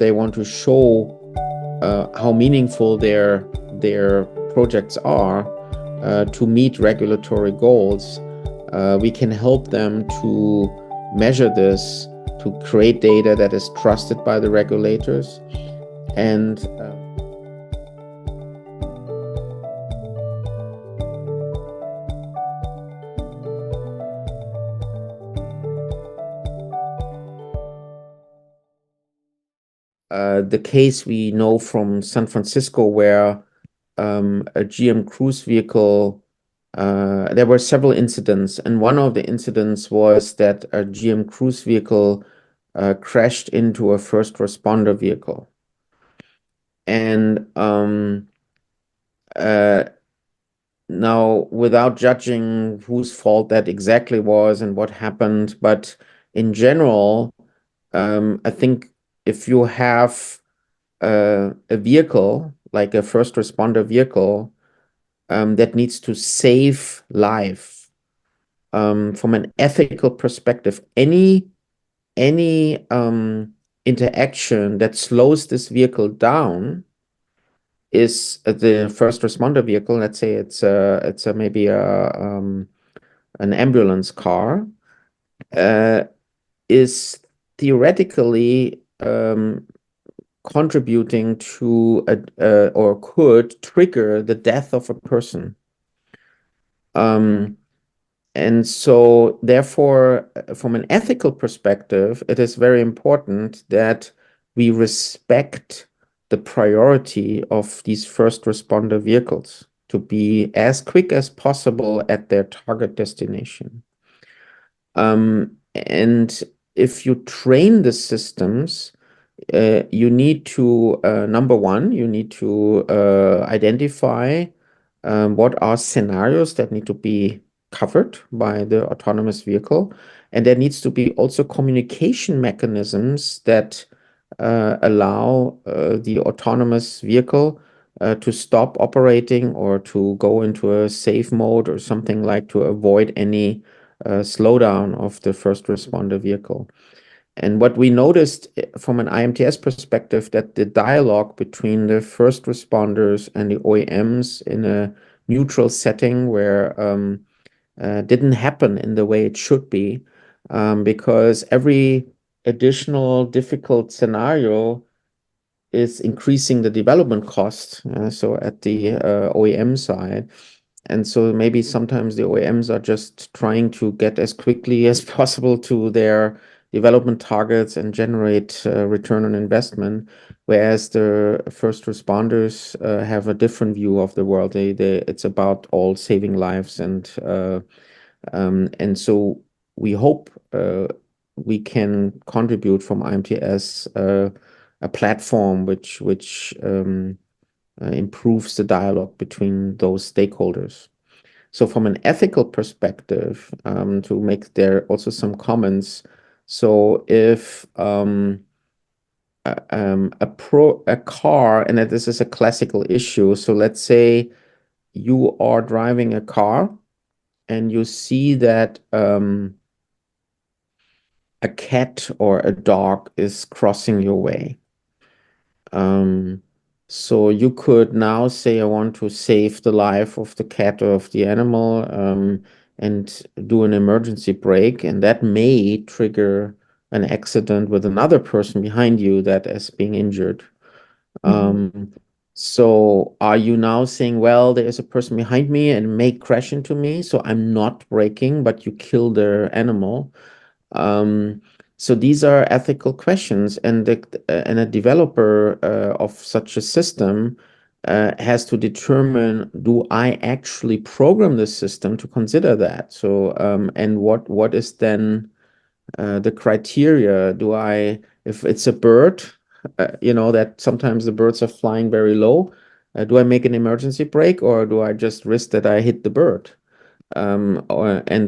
they want to show how meaningful their projects are to meet regulatory goals, we can help them to measure this, to create data that is trusted by the regulators. And the case we know from San Francisco, where a GM Cruise vehicle, there were several incidents, and one of the incidents was that a GM Cruise vehicle crashed into a first responder vehicle. And now, without judging whose fault that exactly was and what happened, but in general, I think if you have a vehicle, like a first responder vehicle, that needs to save life, from an ethical perspective, any interaction that slows this vehicle down is the first responder vehicle. Let's say it's maybe an ambulance car, is theoretically contributing to or could trigger the death of a person. And so therefore, from an ethical perspective, it is very important that we respect the priority of these first responder vehicles to be as quick as possible at their target destination. And if you train the systems, you need to, number one, you need to identify what are scenarios that need to be covered by the autonomous vehicle. And there needs to be also communication mechanisms that allow the autonomous vehicle to stop operating or to go into a safe mode or something, like to avoid any slowdown of the first responder vehicle. And what we noticed from an IAMTS perspective, that the dialogue between the first responders and the OEMs in a neutral setting where didn't happen in the way it should be, because every additional difficult scenario is increasing the development cost. So at the OEM side. And so maybe sometimes the OEMs are just trying to get as quickly as possible to their development targets and generate return on investment, whereas the first responders have a different view of the world. It's about all saving lives, and so we hope we can contribute from IMTS a platform which improves the dialogue between those stakeholders. So from an ethical perspective, to make there also some comments. So if a car, and this is a classical issue. So let's say you are driving a car and you see that a cat or a dog is crossing your way. So you could now say, I want to save the life of the cat or of the animal, and do an emergency brake, and that may trigger an accident with another person behind you that is being injured. So are you now saying, well, there is a person behind me and may crash into me, so I'm not braking, but you kill the animal? So these are ethical questions, and a developer of such a system has to determine, do I actually program the system to consider that? So and what is then the criteria? Do I, if it's a bird, that sometimes the birds are flying very low, do I make an emergency brake, or do I just risk that I hit the bird? And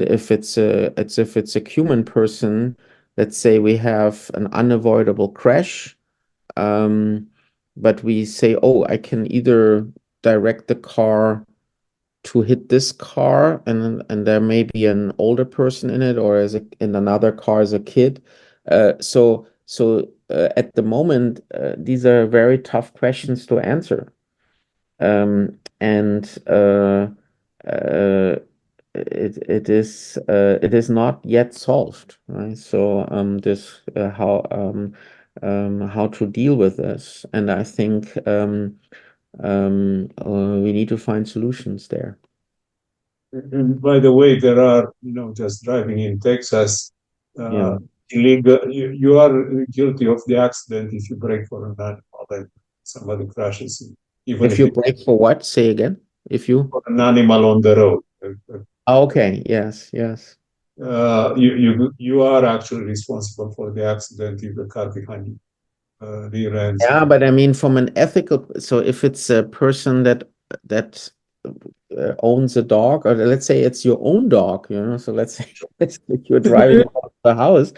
if it's a human person, let's say we have an unavoidable crash, but we say, oh, I can either direct the car to hit this car, and there may be an older person in it, or in another car as a kid. So at the moment, these are very tough questions to answer. And uh, it is not yet solved, right? So this how to deal with this, and I think we need to find solutions there. And by the way, there are, just driving in Texas, Yeah. illegal. You are guilty of the accident if you brake for an animal and somebody crashes, even If if you it's break for what? Say again. If you. for an animal on the road. Okay. Yes. Yes. You are actually responsible for the accident if the car behind you rear ends Yeah, you. but I mean, from an ethical, so if it's a person that owns a dog, or let's say it's your own dog, so let's say you're driving out of the house.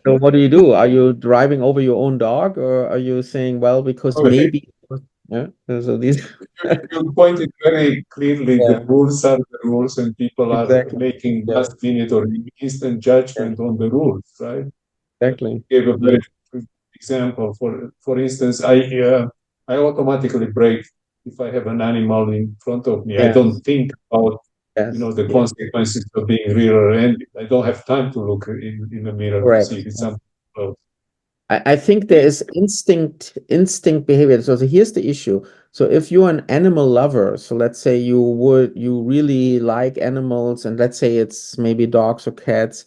So what do? Are you driving over your own dog, or are you saying, well, because Okay. maybe, yeah, so these, You pointed very clearly the yeah, rules are the rules, and people are exactly. making Yeah, last minute or instant yeah, judgment on the rules, right? exactly. Gave a Yeah. very good example. For instance, I automatically brake if I have an animal in front of me. I don't Yes, think about yes, the yeah, consequences of being rear-ended. I don't have time to look in the mirror to see correct. if it's something close. I think there is instinct behavior. So here's the issue. So if you're an animal lover, so let's say you really like animals, and let's say it's maybe dogs or cats,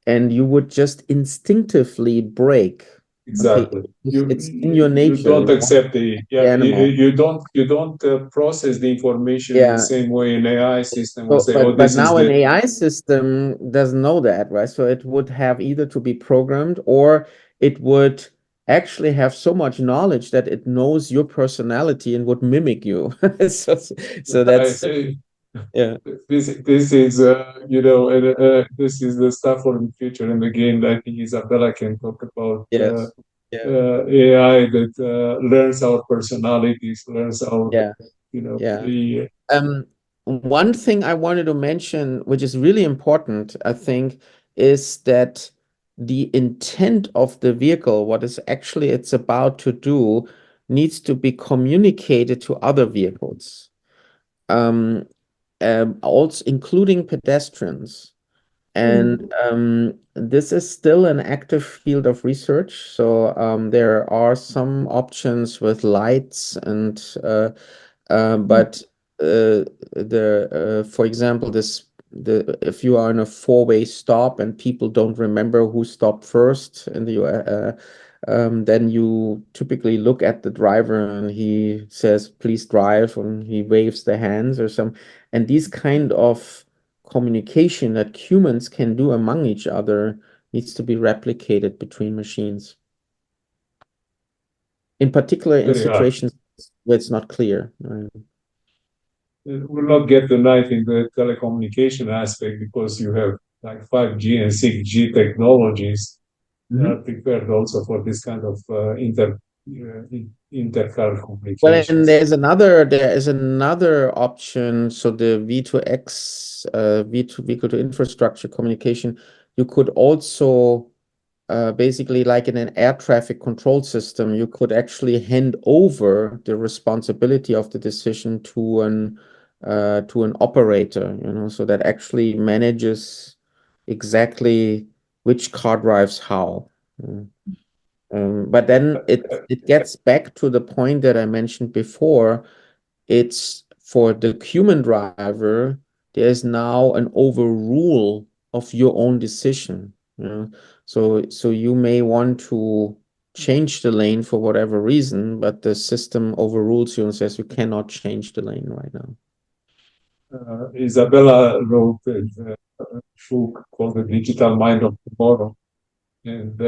and you would just instinctively break. Okay, Exactly. it's in your You nature. don't You want accept the you, animal. you don't process the information in the Yeah. same way an AI system will So, say, oh, but this is now an the AI system doesn't know that, right? So it would have either to be programmed, or it would actually have so much knowledge that it knows your personality and would mimic you. So, so that's, I, yeah, this is this is the stuff for the future. And again, I think Isabella can talk about yes, yeah, AI that learns our personalities, learns our yeah, yeah. the One thing I wanted to mention, which is really important, I think, is that the intent of the vehicle, what is actually it's about to do, needs to be communicated to other vehicles, um, also including pedestrians. And this is still an active field of research. So there are some options with lights and but for example, the if you are in a four-way stop and people don't remember who stopped first in the then you typically look at the driver and he says, "Please drive," and he waves the hands or some. And these kind of communication that humans can do among each other needs to be replicated between machines. In particular, in very hard. situations where it's not clear. We'll not get tonight in the telecommunication aspect because you have like 5G and 6G technologies that are Mhm. prepared also for this kind of inter-car Well, and communications. there is another option. So the V2X, V2 vehicle to infrastructure communication, you could also basically like in an air traffic control system, you could actually hand over the responsibility of the decision to an operator, so that actually manages exactly which car drives how. Mm. But then it gets back to the point that I mentioned before. It's for the human driver, there's now an overrule of your own decision. So you may want to change the lane for whatever reason, but the system overrules you and says you cannot change the lane right now. Isabella wrote a book called The Digital Mind of Tomorrow. And,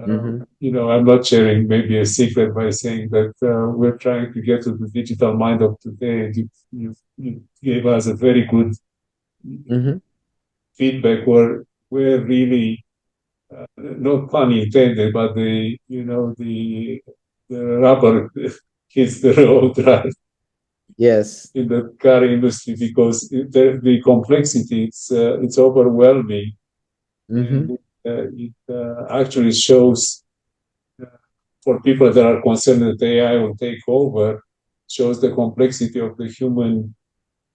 Hmm. I'm not sharing maybe a secret by saying that we're trying to get to the digital mind of today. You gave us a very good Hmm. feedback where really not pun intended, but the rubber hits the road, right, Yes. in the car industry because the complexity it's overwhelming, and Hmm. actually shows for people that are concerned that AI will take over, shows the complexity of the human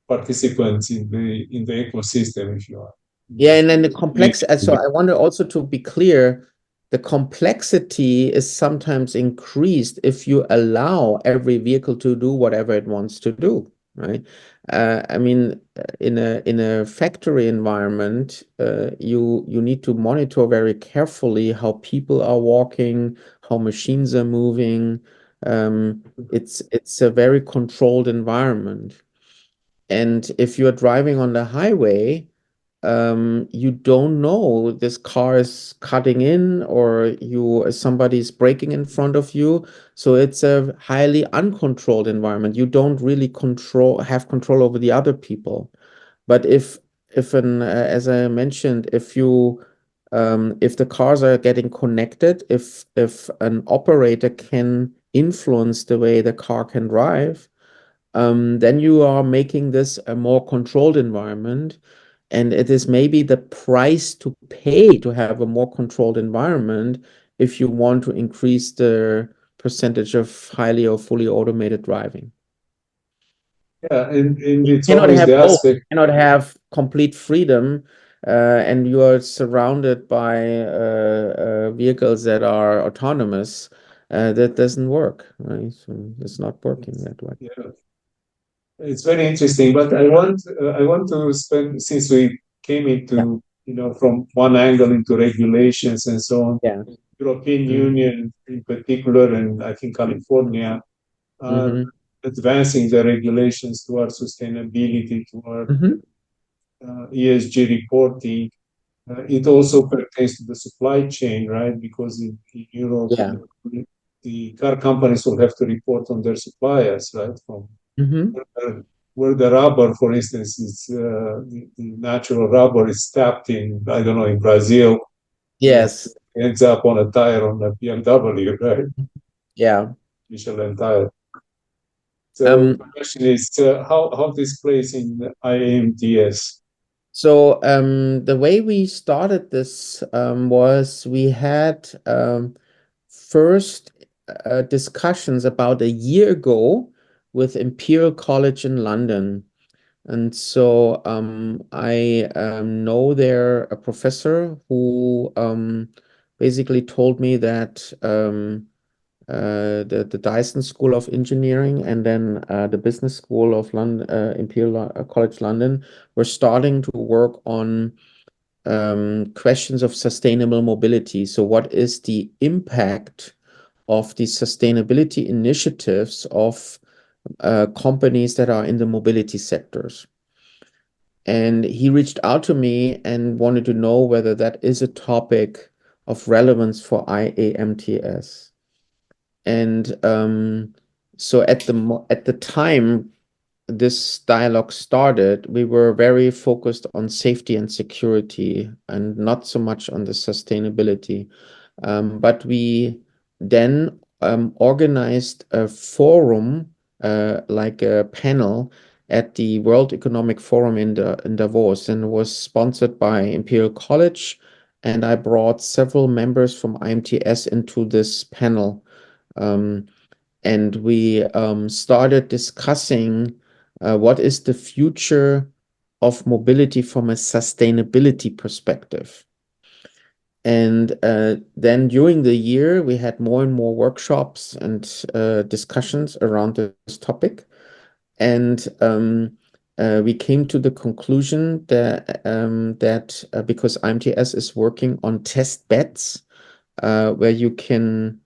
participants in the ecosystem, if you are. Yeah, and then the complex, so I want also to be clear, the complexity is sometimes increased if you allow every vehicle to do whatever it wants to do, right? I mean, in a factory environment, you need to monitor very carefully how people are walking, how machines are moving. It's a very controlled environment. And if you're driving on the highway, you don't know this car is cutting in or somebody's braking in front of you. So it's a highly uncontrolled environment. You don't really have control over the other people. But as I mentioned, if the cars are getting connected, if an operator can influence the way the car can drive, then you are making this a more controlled environment. And it is maybe the price to pay to have a more controlled environment if you want to increase the percentage of highly or fully automated driving. Yeah, and You it's cannot always have the both. aspect. You cannot have complete freedom, and you are surrounded by vehicles that are autonomous. That doesn't work, right? So it's not working that way. Yeah, it's very interesting, but I want to spend, since we came Yeah, into, from one angle into regulations and so on, yeah. European Mm-hmm. Union in particular, and I think California are Mm-hmm. advancing the regulations toward sustainability, toward Mm-hmm. ESG reporting. It also pertains to the supply chain, right? Because in Europe, Yeah. the car companies will have to report on their suppliers, right? From Mm-hmm. where the rubber, for instance, is the natural rubber is tapped in, I don't know, in Brazil, and Yes. ends up on a tire on a BMW, right? Yeah. Michelin tire. So the Um, question is how this plays in IAMTS. the way we started this was we had first discussions about a year ago with Imperial College in London. And so I know there a professor who basically told me that the Dyson School of Engineering and then the Business School of London, Imperial College London, were starting to work on questions of sustainable mobility. So, what is the impact of the sustainability initiatives of companies that are in the mobility sectors? And he reached out to me and wanted to know whether that is a topic of relevance for IAMTS. And so at the time this dialogue started, we were very focused on safety and security and not so much on the sustainability. But we then organized a forum, like a panel at the World Economic Forum in Davos, and it was sponsored by Imperial College. And I brought several members from IMTS into this panel. Um, and we started discussing what is the future of mobility from a sustainability perspective. And then during the year, we had more and more workshops and discussions around this topic. And we came to the conclusion that because IMTS is working on test beds, where you can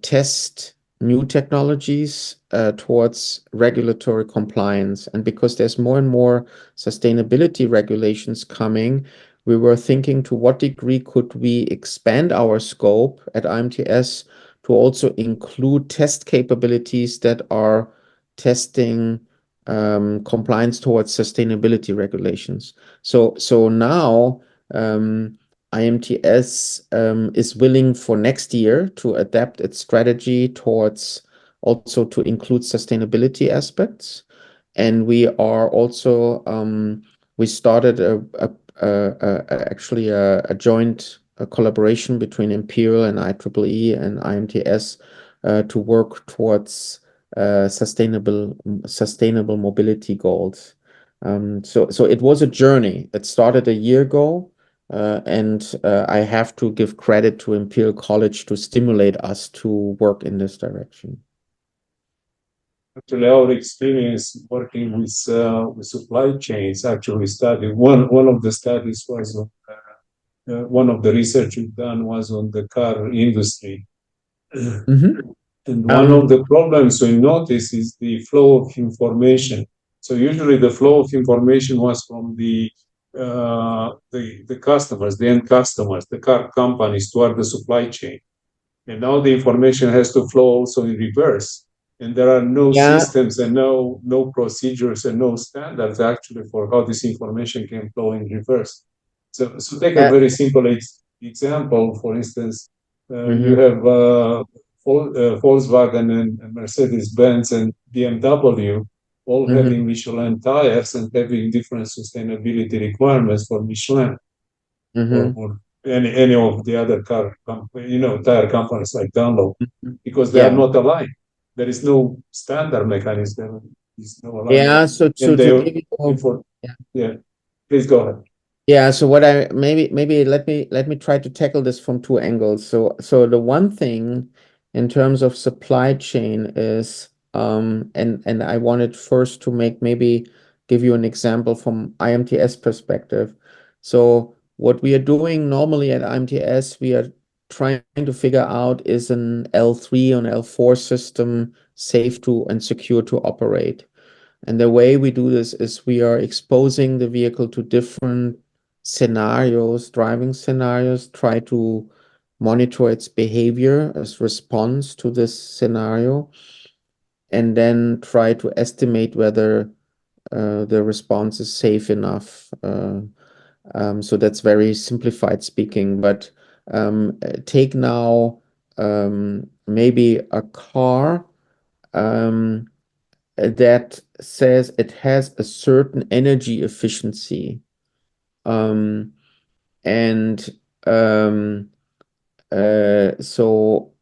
test new technologies towards regulatory compliance. And because there's more and more sustainability regulations coming, we were thinking to what degree could we expand our scope at IMTS to also include test capabilities that are testing compliance towards sustainability regulations. So now IMTS is willing for next year to adapt its strategy towards also to include sustainability aspects. And we are also we started actually a joint a collaboration between Imperial and IEEE and IMTS to work towards sustainable mobility goals. So it was a journey. It started a year ago, and I have to give credit to Imperial College to stimulate us to work in this direction. Actually, our experience working with supply chains actually studied. One of the studies was on, one of the research we've done was on the car industry. Mm-hmm. And one of the problems we notice is the flow of information. So usually the flow of information was from the customers, the end customers, the car companies toward the supply chain. And now the information has to flow also in reverse. And there are no Yeah. systems and no procedures and no standards actually for how this information can flow in reverse. So take a very simple example. For instance, you have Volkswagen and Mercedes-Benz and BMW all having Michelin tires and having different sustainability requirements for Michelin or any of the other tire companies like Dunlop, because they are Yeah. not aligned. There is no standard mechanism. There is no alignment. Yeah. So And to they give you, yeah. Please go ahead. yeah. So what I maybe let me try to tackle this from two angles. So the one thing in terms of supply chain is and I wanted first to maybe give you an example from IMTS perspective. So what we are doing normally at IMTS, we are trying to figure out, is an L3 and L4 system safe to and secure to operate? And the way we do this is we are exposing the vehicle to different scenarios, driving scenarios, try to monitor its behavior as response to this scenario, and then try to estimate whether the response is safe enough. So that's very simplified speaking, but take now maybe a car that says it has a certain energy efficiency. And so,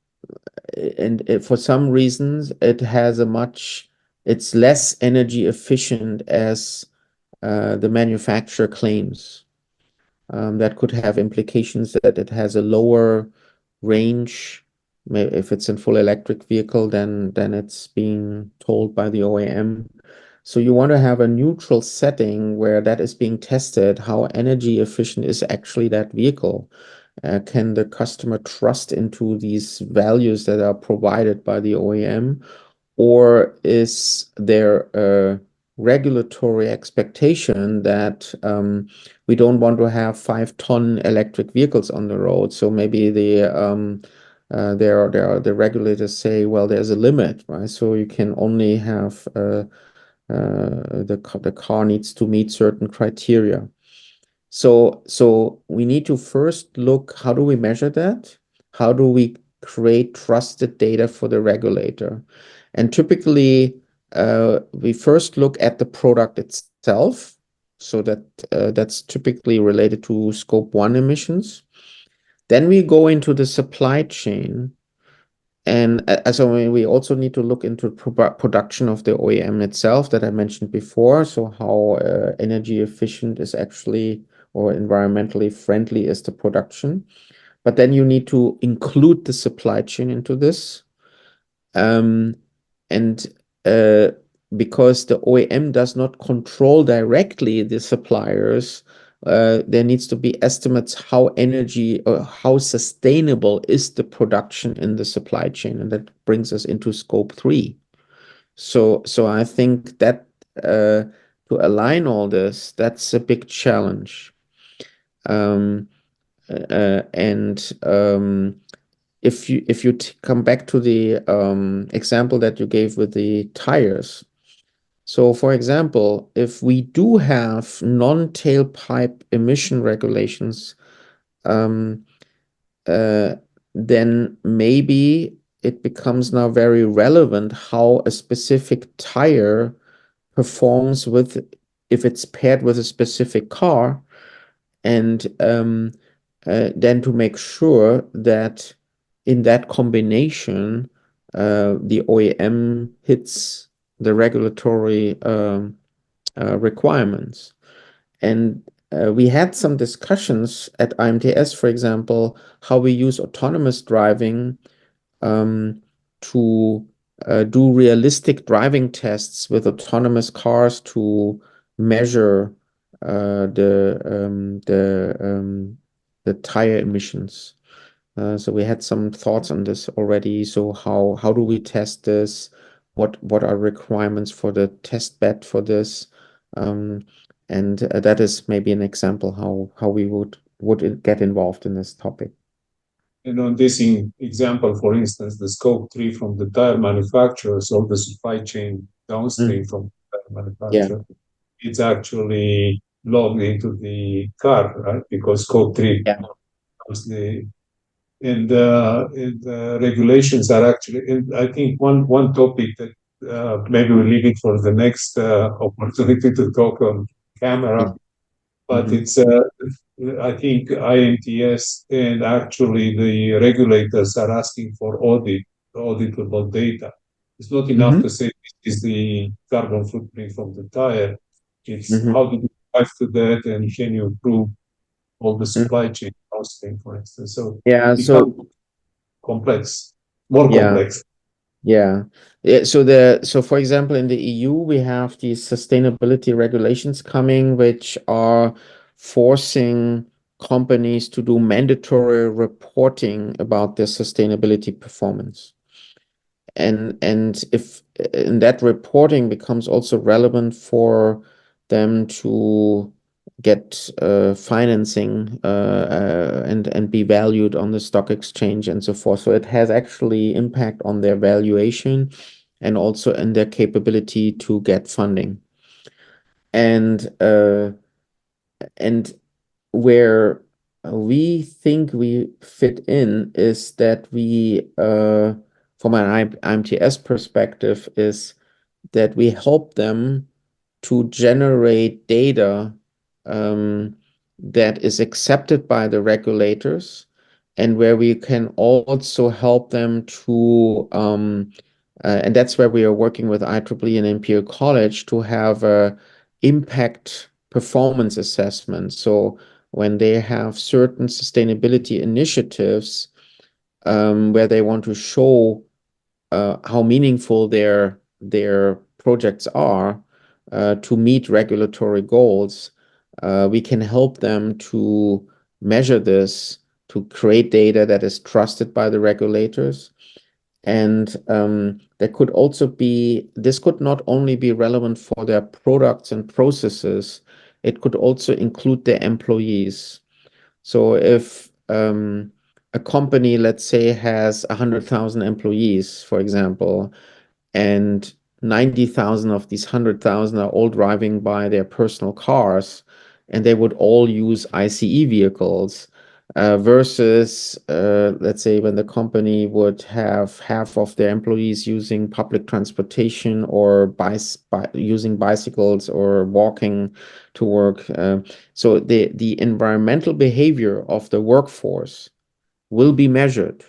and for some reasons, it's less energy efficient as the manufacturer claims. That could have implications that it has a lower range. If it's in full electric vehicle, then it's being told by the OEM. So you want to have a neutral setting where that is being tested. How energy efficient is actually that vehicle? Can the customer trust into these values that are provided by the OEM? Or is there a regulatory expectation that we don't want to have 5-ton electric vehicles on the road? So maybe the regulators say, well, there's a limit, right? So you can only have the car needs to meet certain criteria. So we need to first look, how do we measure that? How do we create trusted data for the regulator? And typically, we first look at the product itself. So that's typically related to Scope 1 emissions. Then we go into the supply chain. And so we also need to look into production of the OEM itself that I mentioned before. So how energy efficient is actually, or environmentally friendly is the production. But then you need to include the supply chain into this. And because the OEM does not control directly the suppliers, there needs to be estimates how energy or how sustainable is the production in the supply chain, and that brings us into Scope 3. So I think that to align all this, that's a big challenge. And if you come back to the example that you gave with the tires. So, for example, if we do have non-tailpipe emission regulations, um, then maybe it becomes now very relevant how a specific tire performs if it's paired with a specific car. And then to make sure that in that combination, the OEM hits the regulatory requirements. And we had some discussions at IMTS, for example, how we use autonomous driving to do realistic driving tests with autonomous cars to measure the tire emissions. So we had some thoughts on this already. So how do we test this? What are requirements for the test bed for this? And that is maybe an example how we would get involved in this topic. And on this example, for instance, the scope 3 from the tire manufacturers or the supply chain downstream from the tire manufacturer, it's actually logged into the car, right? Because scope 3 becomes the and the regulations are actually, and I think one topic that maybe we'll leave it for the next opportunity to talk on camera, but it's I think IAMTS and actually the regulators are asking for auditable data. It's not enough to say this is the carbon footprint from the tire. It's how do you arrive to that, and can you prove all the supply chain costing, for instance. So yeah, it becomes complex, more complex. Yeah. So for example, in the EU, we have these sustainability regulations coming, which are forcing companies to do mandatory reporting about their sustainability performance. And if that reporting becomes also relevant for them to get financing and be valued on the stock exchange and so forth. So it has actually impact on their valuation and also in their capability to get funding. And where we think we fit in is that we, from an IMTS perspective, is that we help them to generate data that is accepted by the regulators, and where we can also help them to, and that's where we are working with IEEE and Imperial College to have a impact performance assessment. So when they have certain sustainability initiatives where they want to show how meaningful their projects are to meet regulatory goals, we can help them to measure this, to create data that is trusted by the regulators. And there could also be, this could not only be relevant for their products and processes, it could also include their employees. So if a company, let's say, has 100,000 employees, for example, and 90,000 of these 100,000 are all driving by their personal cars, and they would all use ICE vehicles, versus, let's say, when the company would have half of their employees using public transportation or using bicycles or walking to work. So the environmental behavior of the workforce will be measured.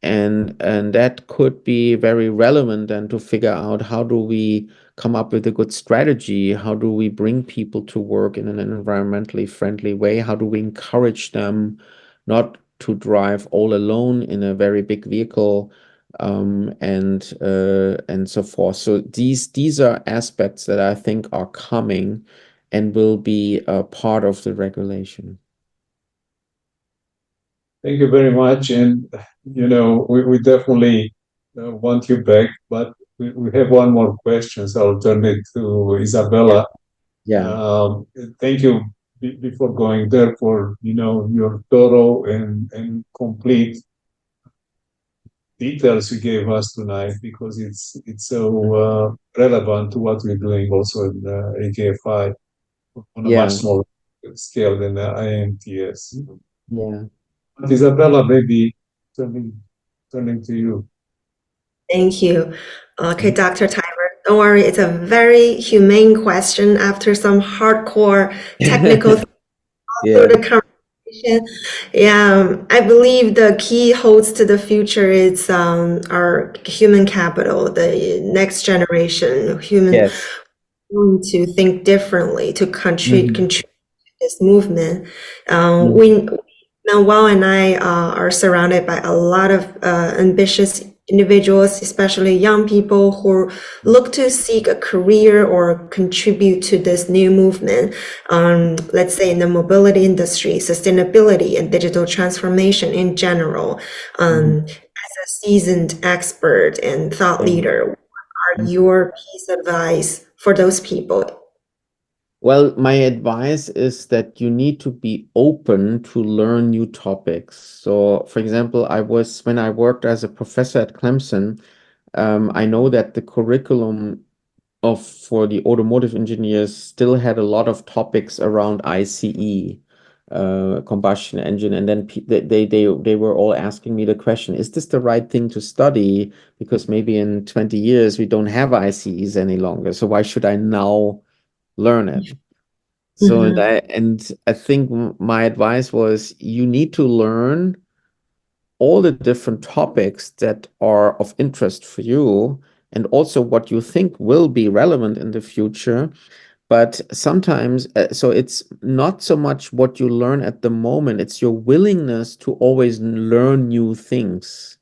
And that could be very relevant and to figure out how do we come up with a good strategy? How do we bring people to work in an environmentally friendly way? How do we encourage them not to drive all alone in a very big vehicle, and so forth? So these are aspects that I think are coming and will be a part of the regulation. Thank you very much. And, we definitely want you back, but we have one more question. So I'll turn it to Isabella. Yeah. Thank you before going there for, your thorough and complete details you gave us tonight, because it's so relevant to what we're doing also in AKFI on a much smaller scale than IAMTS. Yeah. Isabella, maybe turning to you. Thank you. Okay, Dr. Taiber, don't worry, it's a very humane question after some hardcore technical through the Yeah, I believe the key holds to the future is our human capital, the next generation human Yes. willing to think differently, to Hmm. contribute this movement. Hmm. We Manuel and I are surrounded by a lot of ambitious individuals, especially young people who look to seek a career or contribute to this new movement. Let's say in the mobility industry, sustainability, and digital transformation in general. Hmm. As a seasoned expert and thought Yeah. leader, what are Mhm. your piece of advice for those people? Well, my advice is that you need to be open to learn new topics. So, for example, when I worked as a professor at Clemson, I know that the curriculum for the automotive engineers still had a lot of topics around ICE, combustion engine, and then they were all asking me the question: Is this the right thing to study? Because maybe in 20 years we don't have ICEs any longer. So why should I now learn it? So Mhm. and I think my advice was you need to learn all the different topics that are of interest for you and also what you think will be relevant in the future. But sometimes, so it's not so much what you learn at the moment, it's your willingness to always learn new things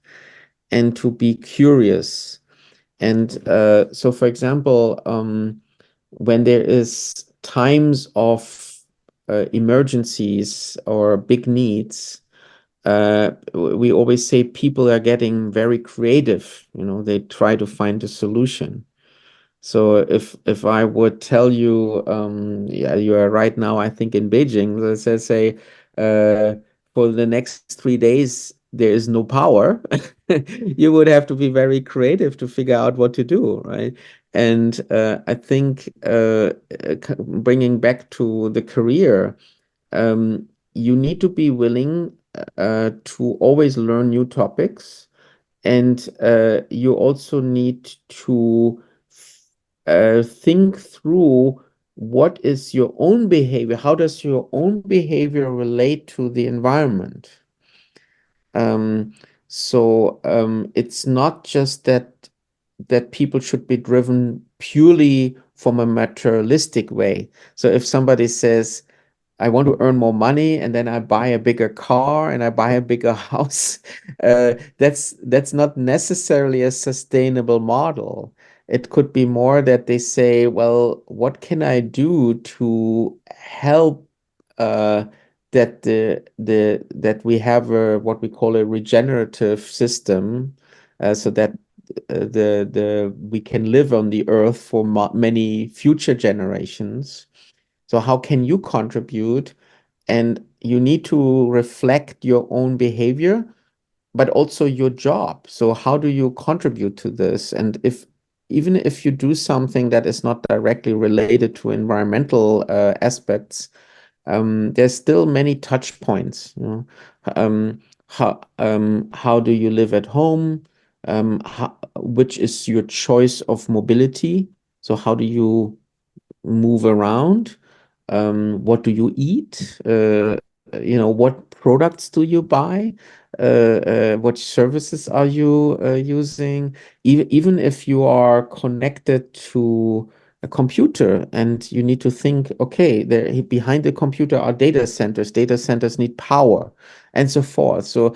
and to be curious. And so, for example, when there is times of emergencies or big needs, we always say people are getting very creative. They try to find a solution. So if I would tell you, yeah, you are right now, I think in Beijing, let's say, for the next 3 days there is no power, you would have to be very creative to figure out what to do, right? And I think bringing back to the career, you need to be willing to always learn new topics, and you also need to think through what is your own behavior, how does your own behavior relate to the environment. Um, so it's not just that people should be driven purely from a materialistic way. So if somebody says, I want to earn more money, and then I buy a bigger car and I buy a bigger house. That's not necessarily a sustainable model. It could be more that they say, well, what can I do to help that we have what we call a regenerative system, so that the we can live on the earth for many future generations. So how can you contribute? And you need to reflect your own behavior, but also your job. So how do you contribute to this? And even if you do something that is not directly related to environmental aspects, there's still many touch points. How do you live at home? Which is your choice of mobility? So how do you move around? What do you eat? What products do you buy? What services are you using? Even if you are connected to a computer and you need to think, okay, there behind the computer are data centers. Data centers need power, and so forth. So,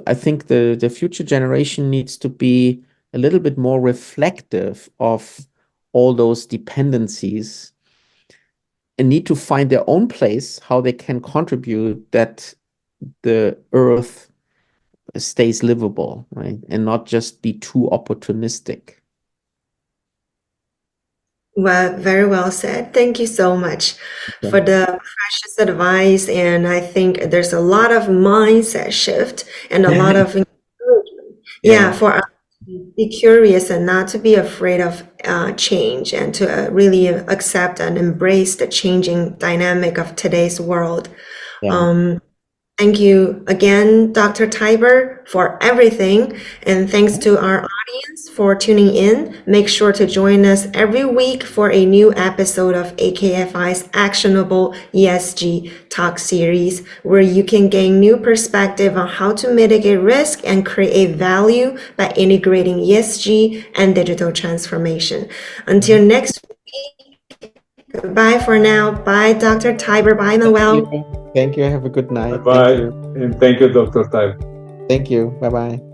I think the future generation needs to be a little bit more reflective of all those dependencies and need to find their own place, how they can contribute that the earth stays livable, right? And not just be too opportunistic. Well, very well said. Thank you so much for Okay. the precious advice. And I think there's a lot of mindset shift and a lot of encouragement. Yeah, Yeah, for us to be curious and not to be afraid of change and to really accept and embrace the changing dynamic of today's world. yeah. Um, Thank you again, Dr. Taiber, for everything. And thanks to our audience for tuning in. Make sure to join us every week for a new episode of AKFI's Actionable ESG Talk series, where you can gain new perspective on how to mitigate risk and create value by integrating ESG and digital transformation. Until next week, goodbye for now. Bye, Dr. Taiber. Bye, Noel. Thank you. Have a good night. Bye-bye. Thank you. And thank you, Dr. Taiber. Thank you. Bye-bye.